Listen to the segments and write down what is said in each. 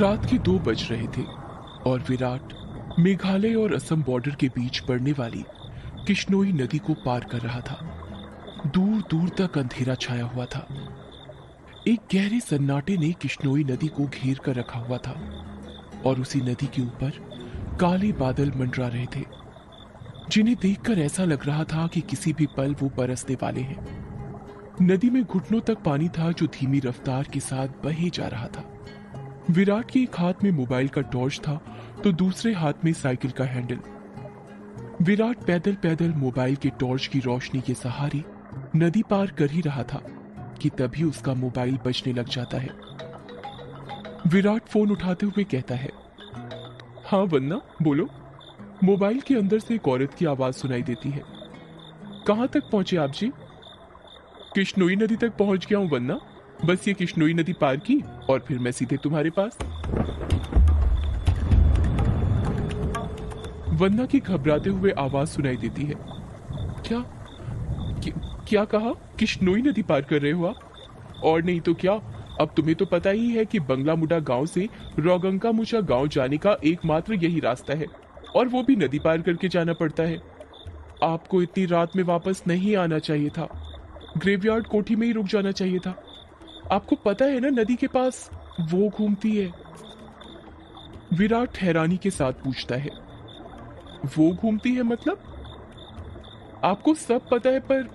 रात के 2 बज रहे थे और विराट मेघालय और असम बॉर्डर के बीच पड़ने वाली किश्नोई नदी को पार कर रहा था। दूर दूर तक अंधेरा छाया हुआ था। एक गहरे सन्नाटे ने किश्नोई नदी को घेर कर रखा हुआ था और उसी नदी के ऊपर काले बादल मंडरा रहे थे, जिन्हें देखकर ऐसा लग रहा था कि किसी भी पल वो बरसने वाले हैं। नदी में घुटनों तक पानी था जो धीमी रफ्तार के साथ बहे जा रहा था। विराट के एक हाथ में मोबाइल का टॉर्च था तो दूसरे हाथ में साइकिल का हैंडल। विराट पैदल पैदल मोबाइल के टॉर्च की रोशनी के सहारे नदी पार कर ही रहा था कि तभी उसका मोबाइल बजने लग जाता है। विराट फोन उठाते हुए कहता है, हाँ वन्ना बोलो। मोबाइल के अंदर से एक औरत की आवाज सुनाई देती है। कहां तक पहुंचे आप जी? किश्नोई नदी तक पहुंच गया हूं वन्ना, बस ये किश्नोई नदी पार की और फिर मैं सीधे तुम्हारे पास। वन्ना की घबराते हुए आवाज सुनाई देती है। क्या कहा? किश्नोई नदी पार कर रहे हो आप? और नहीं तो क्या, अब तुम्हें तो पता ही है कि बंगला मुडा गांव से रोगंका मुचा गांव जाने का एकमात्र यही रास्ता है और वो भी नदी पार करके जाना पड़ता है। आपको इतनी रात में वापस नहीं आना चाहिए था, ग्रेवयार्ड कोठी में ही रुक जाना चाहिए था। आपको पता है ना नदी के पास वो घूमती है। विराट हैरानी के साथ पूछता है, वो घूमती है मतलब? आपको सब पता है पर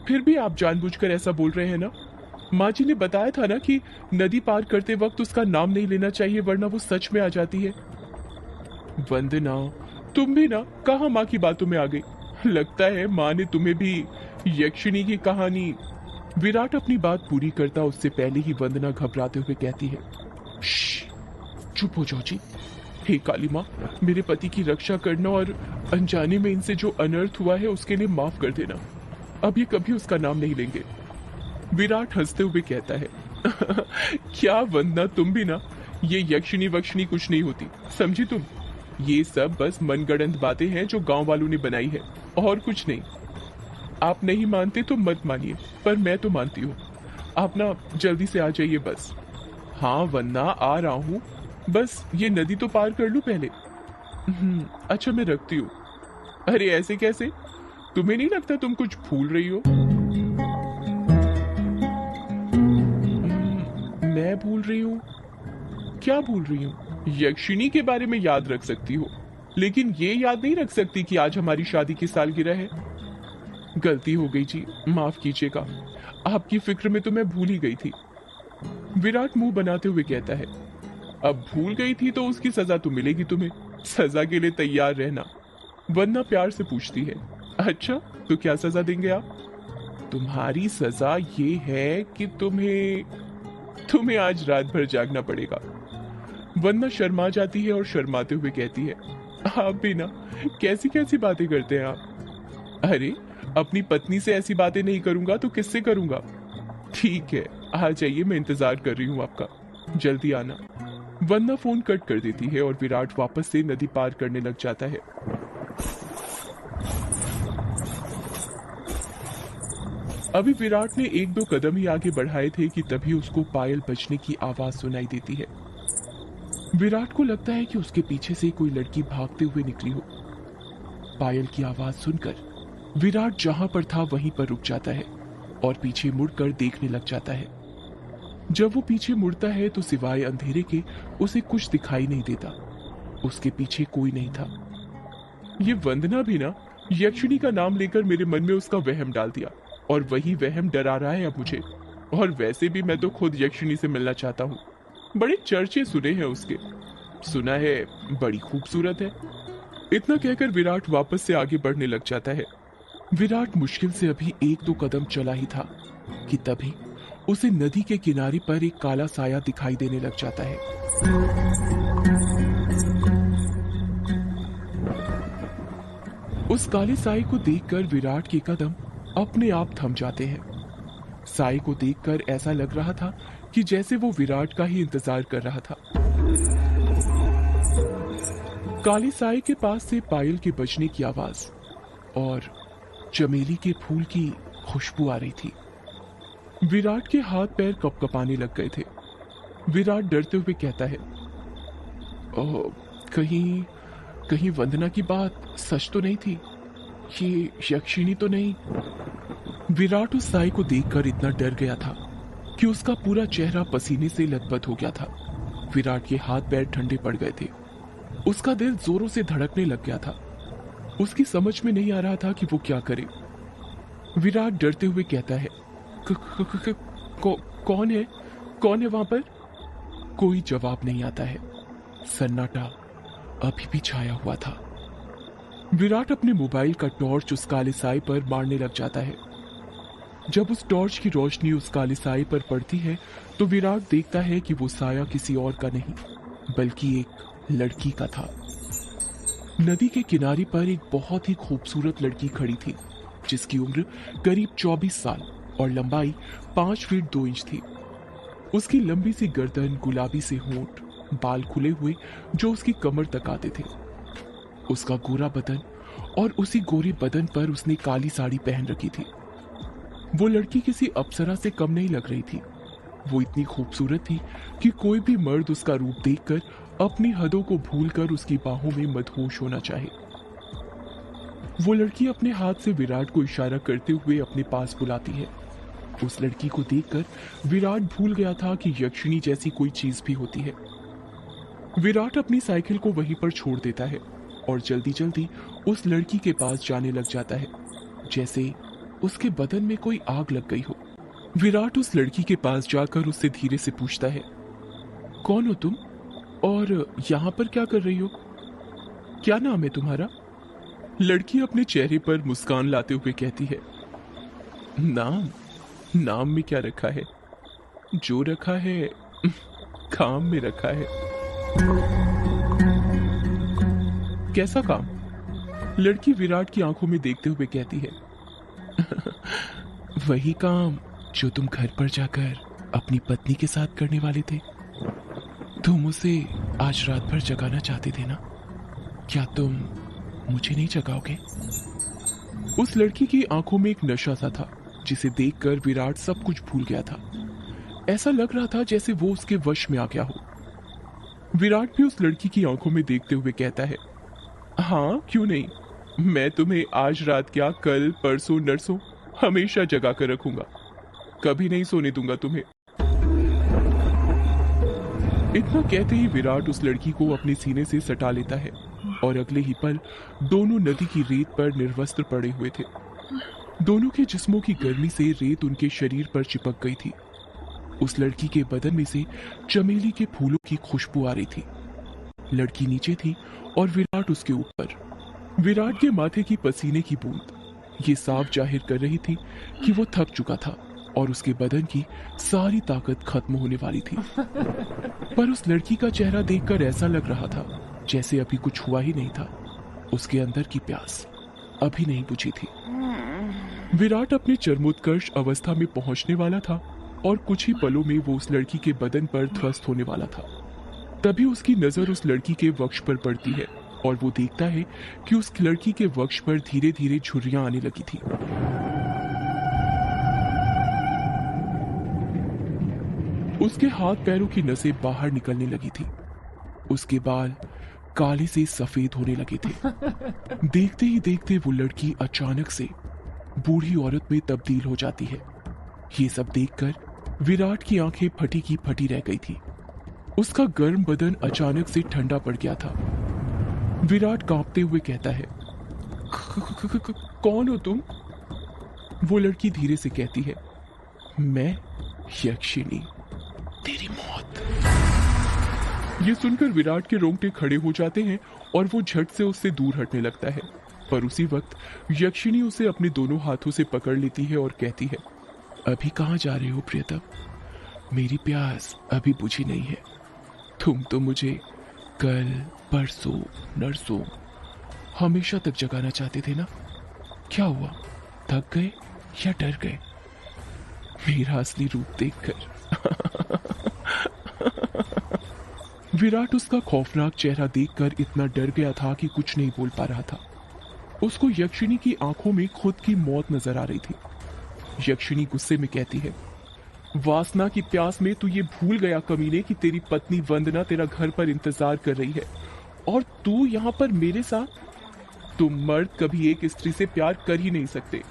फिर भी आप जानबूझकर ऐसा बोल रहे हैं ना? माँ जी ने बताया था ना कि नदी पार करते वक्त उसका नाम नहीं लेना चाहिए वरना वो सच में आ जाती है। वंदना, तुम भी ना कहाँ माँ की बातों में आ गई। लगता है माँ ने तुम्हें भी यक्षिणी की कहानी। विराट अपनी बात पूरी करता उससे पहले ही वंदना घबराते हुए कहती है, चुप हो जाओ जी। हे काली माँ, मेरे पति की रक्षा करना और अनजाने में इनसे जो अनर्थ हुआ है उसके लिए माफ कर देना। अब ये कभी उसका नाम नहीं लेंगे। विराट हंसते हुए कहता है, क्या वंदना, तुम भी ना, ये यक्षिणी वक्षिणी कुछ नहीं होती, समझी तुम? ये सब बस मनगढ़ंत बातें हैं जो गांव वालों ने बनाई है और कुछ नहीं। आप नहीं मानते तो मत मानिए, पर मैं तो मानती हूँ। आप ना जल्दी से आ जाइए बस। हाँ वन्ना, आ रहा हूँ, बस ये नदी तो पार कर लूं पहले। अच्छा मैं रखती हूँ। अरे ऐसे कैसे? तुम्हें नहीं लगता तुम कुछ भूल रही हो? मैं भूल रही हूँ? क्या भूल रही हूँ? यक्षिणी के बारे में याद रख सकती हो, लेकिन ये याद नहीं रख सकती कि आज हमारी शादी की सालगिरह है। गलती हो गई जी, माफ कीजिएगा। आपकी फिक्र में तो मैं भूल ही गई थी। विराट मुंह बनाते हुए कहता है, अब भूल गई थी तो उसकी सजा तो मिलेगी तुम्हें। सजा के लिए तैयार रहना। वन्ना प्यार से पूछती है, अच्छा तो क्या सजा देंगे आप? तुम्हारी सजा ये है कि तुम्हें आज रात भर जागना पड़ेगा। वन्ना शर्मा जाती है और शर्माते हुए कहती है, आप भी ना कैसी कैसी बातें करते हैं आप। अरे अपनी पत्नी से ऐसी बातें नहीं करूंगा तो किससे करूंगा? ठीक है, आ जाइए, मैं इंतजार कर रही हूँ आपका, जल्दी आना। वन्ना फोन कट कर देती है और विराट वापस से नदी पार करने लग जाता है। अभी विराट ने 1-2 कदम ही आगे बढ़ाए थे कि तभी उसको पायल बजने की आवाज सुनाई देती है। विराट को लगता है कि उसके पीछे से कोई लड़की भागते हुए निकली हो। पायल की आवाज सुनकर विराट जहां पर था वहीं पर रुक जाता है और पीछे मुड़कर देखने लग जाता है। जब वो पीछे मुड़ता है तो सिवाय अंधेरे के उसे कुछ दिखाई नहीं देता। उसके पीछे कोई नहीं था। ये वंदना भी ना यक्षिणी का नाम लेकर मेरे मन में उसका वहम डाल दिया और वही वहम डरा रहा है अब मुझे। और वैसे भी मैं तो खुद यक्षिणी से मिलना चाहता हूँ। बड़े चर्चे सुने हैं उसके, सुना है बड़ी खूबसूरत है। इतना कहकर विराट वापस से आगे बढ़ने लग जाता है। विराट मुश्किल से अभी 1-2 कदम चला ही था कि तभी उसे नदी के किनारे पर एक काला साया दिखाई देने लग जाता है। उस काले साए को देखकर विराट के कदम अपने आप थम जाते हैं। साए को देखकर ऐसा लग रहा था कि जैसे वो विराट का ही इंतजार कर रहा था। काले साए के पास से पायल के बजने की आवाज और चमेली के फूल की खुशबू आ रही थी। विराट के हाथ पैर कपकपाने लग गए थे। विराट डरते हुए कहता है, कहीं कहीं वंदना की बात सच तो नहीं थी? ये यक्षिणी तो नहीं? विराट उस साई को देखकर इतना डर गया था कि उसका पूरा चेहरा पसीने से लथपथ हो गया था। विराट के हाथ पैर ठंडे पड़ गए थे। उसका दिल जोरों से धड़कने लग गया था। उसकी समझ में नहीं आ रहा था कि वो क्या करे। विराट डरते हुए कहता है, क, क, क, क, कौ, कौन है? कौन है वहां पर? कोई जवाब नहीं आता है। सन्नाटा अभी भी छाया हुआ था। विराट अपने मोबाइल का टॉर्च उस काले साए पर मारने लग जाता है। जब उस टॉर्च की रोशनी उस काले साए पर पड़ती है तो विराट देखता है कि वो साया किसी और का नहीं बल्कि एक लड़की का था। नदी के किनारे पर एक बहुत ही खूबसूरत लड़की खड़ी थी जिसकी उम्र करीब 24 साल और लंबाई 5 फीट 2 इंच थी। उसकी लंबी सी गर्दन, गुलाबी से होंठ, बाल खुले हुए जो उसकी कमर तक आते थे, उसका गोरा बदन और उसी गोरे बदन पर उसने काली साड़ी पहन रखी थी। वो लड़की किसी अप्सरा से कम नहीं लग रही थी। वो इतनी खूबसूरत थी कि कोई भी मर्द उसका रूप देखकर अपनी हदों को भूलकर उसकी बाहों में मदहोश होना चाहे। वो लड़की अपने हाथ से विराट को इशारा करते हुए अपने पास बुलाती है। उस लड़की को देखकर विराट भूल गया था कि यक्षिणी जैसी कोई चीज भी होती है। विराट अपनी साइकिल को वहीं पर छोड़ देता है और जल्दी जल्दी उस लड़की के पास जाने लग जाता है, जैसे उसके बदन में कोई आग लग गई हो। विराट उस लड़की के पास जाकर उससे धीरे से पूछता है, कौन हो तुम और यहाँ पर क्या कर रही हो? क्या नाम है तुम्हारा? लड़की अपने चेहरे पर मुस्कान लाते हुए कहती है, नाम में क्या रखा है? जो रखा है काम में रखा है। कैसा काम? लड़की विराट की आंखों में देखते हुए कहती है, वही काम जो तुम घर पर जाकर अपनी पत्नी के साथ करने वाले थे। तुम उसे आज रात भर जगाना चाहते थे ना? क्या तुम मुझे नहीं जगाओगे? उस लड़की की आंखों में एक नशा सा था जिसे देखकर विराट सब कुछ भूल गया था। ऐसा लग रहा था जैसे वो उसके वश में आ गया हो। विराट भी उस लड़की की आंखों में देखते हुए कहता है, हाँ क्यों नहीं, मैं तुम्हें आज रात क्या कल परसों नरसों हमेशा जगा कर रखूंगा, कभी नहीं सोने दूंगा तुम्हें। इतना कहते ही विराट उस लड़की को अपने सीने से सटा लेता है और अगले ही पल दोनों नदी की रेत पर निर्वस्त्र पड़े हुए थे। दोनों के जिस्मों की गर्मी से रेत उनके शरीर पर चिपक गई थी। उस लड़की के बदन में से चमेली के फूलों की खुशबू आ रही थी। लड़की नीचे थी और विराट उसके ऊपर। विराट के माथे की पसीने की बूंद ये साफ जाहिर कर रही थी कि वो थक चुका था और उसके बदन की सारी ताकत खत्म होने वाली थी। पर उस लड़की का चेहरा देखकर ऐसा लग रहा था जैसे अभी कुछ हुआ ही नहीं था। उसके अंदर की प्यास अभी नहीं बुझी थी। विराट अपने चरमोत्कर्ष अवस्था में पहुंचने वाला था और कुछ ही पलों में वो उस लड़की के बदन पर ध्वस्त होने वाला था। तभी उसकी नजर उस लड़की के वक्ष पर पड़ती है और वो देखता है कि उस लड़की के वक्ष पर धीरे धीरे झुर्रियां आने लगी थी। उसके हाथ पैरों की नसें बाहर निकलने लगी थी। उसके बाल काले से सफेद होने लगे थे। देखते ही देखते वो लड़की अचानक से बूढ़ी औरत में तब्दील हो जाती है। ये सब देखकर विराट की आंखें फटी की फटी रह गई थी। उसका गर्म बदन अचानक से ठंडा पड़ गया था। विराट कांपते हुए कहता है, कौन हो तुम? वो लड़की धीरे से कहती है, मैं यक्षिणी, तेरी मौत। ये सुनकर विराट के रोंगटे खड़े हो जाते हैं और वो झट से उससे दूर हटने लगता है। पर उसी वक्त यक्षिणी उसे अपने दोनों हाथों से पकड़ लेती है और कहती है, अभी कहाँ जा रहे हो प्रियतम? मेरी प्यास अभी बुझी नहीं है। तुम तो मुझे कल परसों नरसों हमेशा तक जगाना चाहते थे ना? क्या हुआ, थक गए या डर गए मेरा असली रूप देखकर? विराट उसका खौफनाक चेहरा देखकर इतना डर गया था कि कुछ नहीं बोल पा रहा था। उसको यक्षिणी की आंखों में खुद की मौत नजर आ रही थी। यक्षिणी गुस्से में कहती है, वासना की प्यास में तू ये भूल गया कमीने कि तेरी पत्नी वंदना तेरा घर पर इंतजार कर रही है और तू यहाँ पर मेरे साथ। तुम मर्द कभी एक स्त्री से प्यार कर ही नहीं सकते,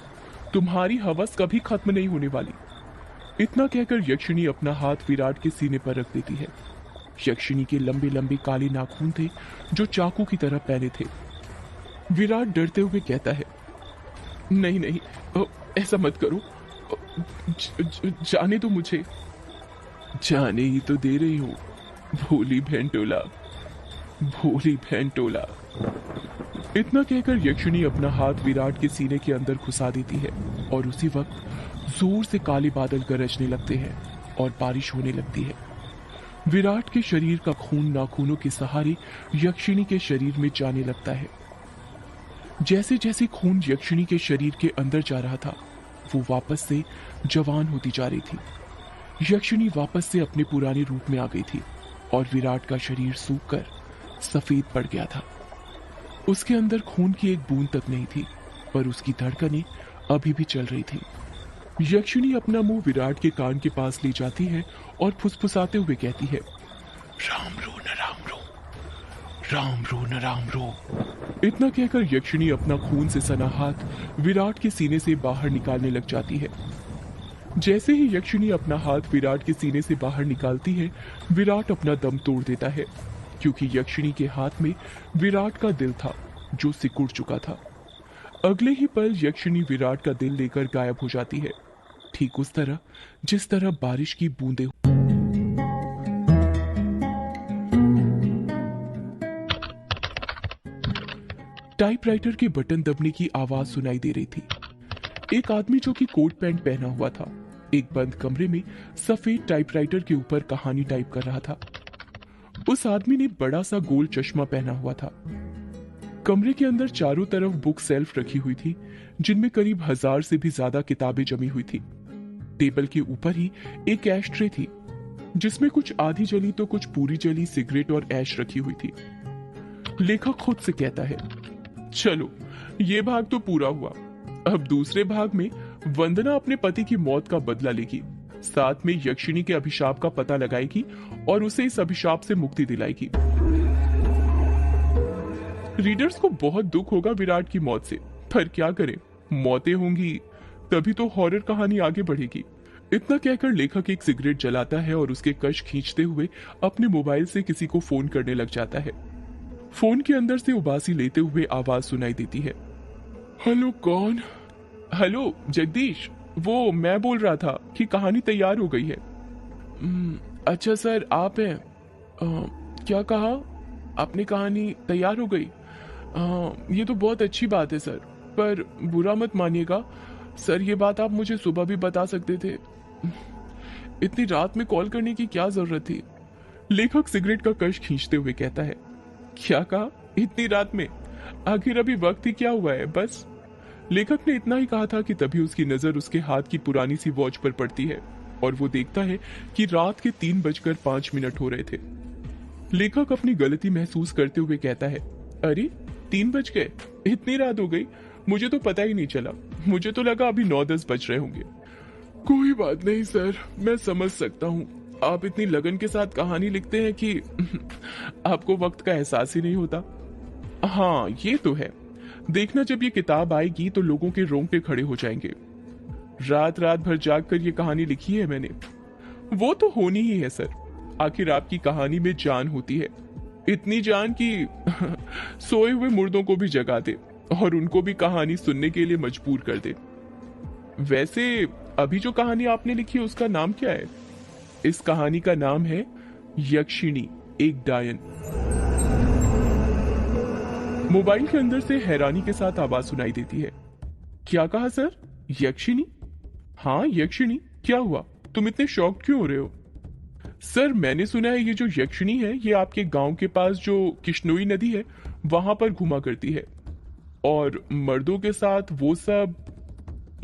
तुम्हारी हवस कभी खत्म नहीं होने वाली। इतना कहकर यक्षिणी अपना हाथ विराट के सीने पर रख देती है। यक्षिणी के लंबे लंबे काले नाखून थे जो चाकू की तरह पहने थे। विराट डरते हुए कहता है, नहीं नहीं, ऐसा मत करो, जाने दो मुझे। जाने ही तो दे रही हूं, भोली भेंटोला, भोली भेंटोला। इतना कहकर यक्षिणी अपना हाथ विराट के सीने के अंदर घुसा देती है और उसी वक्त जोर से काले बादल गरजने लगते हैं और बारिश होने लगती है। विराट के शरीर का खून नाखूनों के सहारे यक्षिणी के शरीर में जाने लगता है। जैसे जैसे खून यक्षिणी के शरीर के अंदर जा रहा था, वो वापस से जवान होती जा रही थी। यक्षिणी वापस से अपने पुराने रूप में आ गई थी और विराट का शरीर सूखकर सफेद पड़ गया था। उसके अंदर खून की एक बूंद तक नहीं थी, पर उसकी धड़कनें अभी भी चल रही थी। यक्षिणी अपना मुंह विराट के कान के पास ले जाती है और फुसफुसाते हुए कहती है, राम रो न राम रो, राम रो न राम रो। इतना कहकर यक्षिणी अपना खून से सना हाथ विराट के सीने से बाहर निकालने लग जाती है। जैसे ही यक्षिणी अपना हाथ विराट के सीने से बाहर निकालती है, विराट अपना दम तोड़ देता है, क्योंकि यक्षिणी के हाथ में विराट का दिल था जो सिकुड़ चुका था। अगले ही पल यक्षिणी विराट का दिल लेकर गायब हो जाती है, ठीक उस तरह जिस तरह बारिश की बूंदें। टाइपराइटर के बटन दबने की आवाज सुनाई दे रही थी। एक आदमी जो कि कोट पैंट पहना हुआ था, एक बंद कमरे में सफेद टाइपराइटर के ऊपर कहानी टाइप कर रहा था। उस आदमी ने बड़ा सा गोल चश्मा पहना हुआ था। कमरे के अंदर चारों तरफ बुक सेल्फ रखी हुई थी, जिनमें करीब 1000 से भी ज्यादा किताबें जमी हुई थी। टेबल के ऊपर ही एक ऐश ट्रे थी, जिसमें कुछ आधी जली तो कुछ पूरी जली सिगरेट और ऐश रखी हुई थी। लेखक खुद से कहता है, चलो ये भाग तो पूरा हुआ, अब दूसरे भाग में वंदना अपने पति की मौत का बदला लेगी, साथ में यक्षिणी के अभिशाप का पता लगाएगी और उसे इस अभिशाप से मुक्ति दिलाएगी। रीडर्स को बहुत दुख होगा विराट की मौत से, पर क्या करें, मौतें होंगी तभी तो हॉरर कहानी आगे बढ़ेगी। इतना कहकर लेखक एक सिगरेट जलाता है और उसके कश खींचते हुए अपने मोबाइल से किसी को फोन करने लग जाता है। फोन के अंदर से उबासी लेते हुए आवाज सुनाई देती है, हेलो कौन? हेलो जगदीश, वो मैं बोल रहा था कि कहानी तैयार हो गई है। अच्छा सर, आप हैं? क्या कहा आपने? कहानी तैयार हो गई? ये तो बहुत अच्छी बात है सर, पर बुरा मत मानिएगा सर, ये बात आप मुझे सुबह भी बता सकते थे, इतनी रात में कॉल करने की क्या जरूरत थी? लेखक सिगरेट का कश खींचते हुए कहता है, क्या कहा इतनी रात में? आखिर अभी वक्त ही क्या हुआ है? बस। लेखक ने इतना ही कहा था कि तभी उसकी नजर उसके हाथ की पुरानी सी वॉच पर पड़ती है और वो देखता है कि रात के 3:05 हो रहे थे। लेखक अपनी गलती महसूस करते हुए कहता है, अरे 3 बज गए, इतनी रात हो गई, मुझे तो पता ही नहीं चला, मुझे तो लगा अभी 9-10 बज रहे होंगे। कोई बात नहीं सर, मैं समझ सकता हूँ, आप इतनी लगन के साथ कहानी लिखते हैं कि आपको वक्त का एहसास ही नहीं होता। हाँ ये तो है, देखना जब ये किताब आएगी तो लोगों के रोंगटे खड़े हो जाएंगे। रात रात भर जाग कर ये कहानी लिखी है मैंने। वो तो होनी ही है सर, आखिर आपकी कहानी में जान होती है, इतनी जान कि सोए हुए मुर्दों को भी जगा दे और उनको भी कहानी सुनने के लिए मजबूर कर दे। वैसे अभी जो कहानी आपने लिखी है उसका नाम क्या है? इस कहानी का नाम है यक्षिणी एक डायन। मोबाइल के अंदर से हैरानी के साथ आवाज सुनाई देती है, क्या कहा सर? यक्षिणी? हाँ यक्षिणी, क्या हुआ, तुम इतने शॉक्ड क्यों हो रहे हो? सर मैंने सुना है ये जो यक्षिणी है ये आपके गांव के पास जो किश्नोई नदी है वहां पर घुमा करती है और मर्दों के साथ वो सब,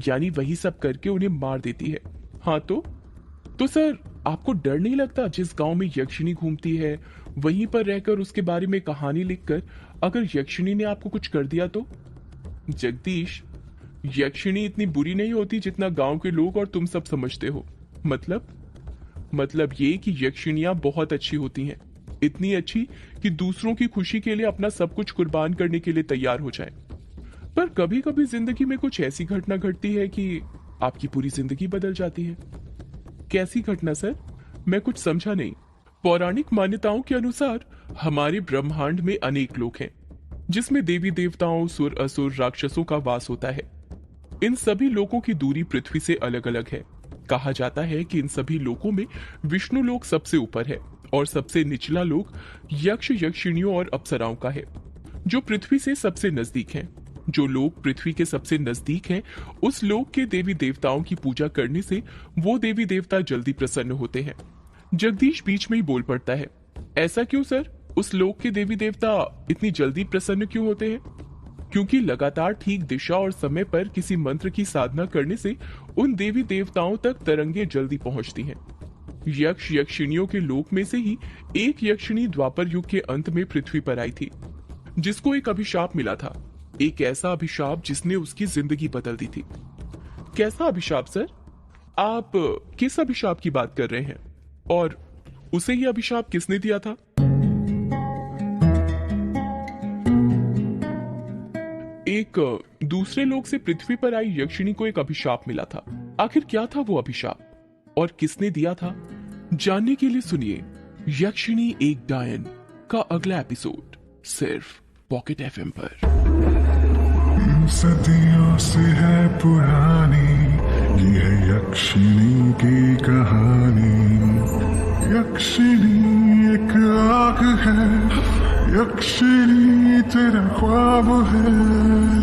यानी वही सब करके उन्हें मार देती है। हाँ तो सर आपको डर नहीं लगता जिस गांव में यक्षिणी घूमती है वहीं पर रहकर उसके बारे में कहानी लिखकर अगर यक्षिणी ने आपको कुछ कर दिया तो? जगदीश, यक्षिणी इतनी बुरी नहीं होती जितना गांव के लोग और तुम सब समझते हो। मतलब ये कि यक्षिणियां बहुत अच्छी होती हैं, इतनी अच्छी कि दूसरों की खुशी के लिए अपना सब कुछ कुर्बान करने के लिए तैयार हो जाएं। पर कभी कभी जिंदगी में कुछ ऐसी घटना घटती है कि आपकी पूरी जिंदगी बदल जाती है। कैसी घटना सर? मैं कुछ समझा नहीं। पौराणिक मान्यताओं के अनुसार हमारे ब्रह्मांड में अनेक लोक हैं, जिसमें देवी देवताओं, सुर असुर, राक्षसों का वास होता है। इन सभी लोकों की दूरी पृथ्वी से अलग अलग है। कहा जाता है कि इन सभी लोकों में विष्णु लोक सबसे ऊपर है और सबसे निचला लोक यक्ष, यक्षिणियों और अप्सराओं का है, जो पृथ्वी से सबसे नजदीक हैं। जो लोग पृथ्वी के सबसे नजदीक हैं, उस लोक के देवी देवताओं की पूजा करने से वो देवी देवता जल्दी प्रसन्न होते हैं। जगदीश बीच में ही बोल पड़ता है, ऐसा क्यों सर? उस लोक के देवी देवता इतनी जल्दी प्रसन्न क्यों होते हैं? क्योंकि लगातार ठीक दिशा और समय पर किसी मंत्र की साधना करने से उन देवी देवताओं तक तरंगे जल्दी पहुंचती हैं। यक्ष यक्षिणियों के लोक में से ही एक यक्षिणी द्वापर युग के अंत में पृथ्वी पर आई थी, जिसको एक अभिशाप मिला था। एक ऐसा अभिशाप जिसने उसकी जिंदगी बदल दी थी। कैसा अभिशाप सर? आप किस अभिशाप की बात कर रहे हैं? और उसे यह अभिशाप किसने दिया था? एक दूसरे लोक से पृथ्वी पर आई यक्षिणी को एक अभिशाप मिला था। आखिर क्या था वो अभिशाप और किसने दिया था? जानने के लिए सुनिए यक्षिणी एक डायन का अगला एपिसोड सिर्फ पॉकेट एफएम पर। सदियों से है पुरानी ये है यक्षिणी की कहानी। यक्षिणी एक आग है, यक्षिणी तेरा ख्वाब है।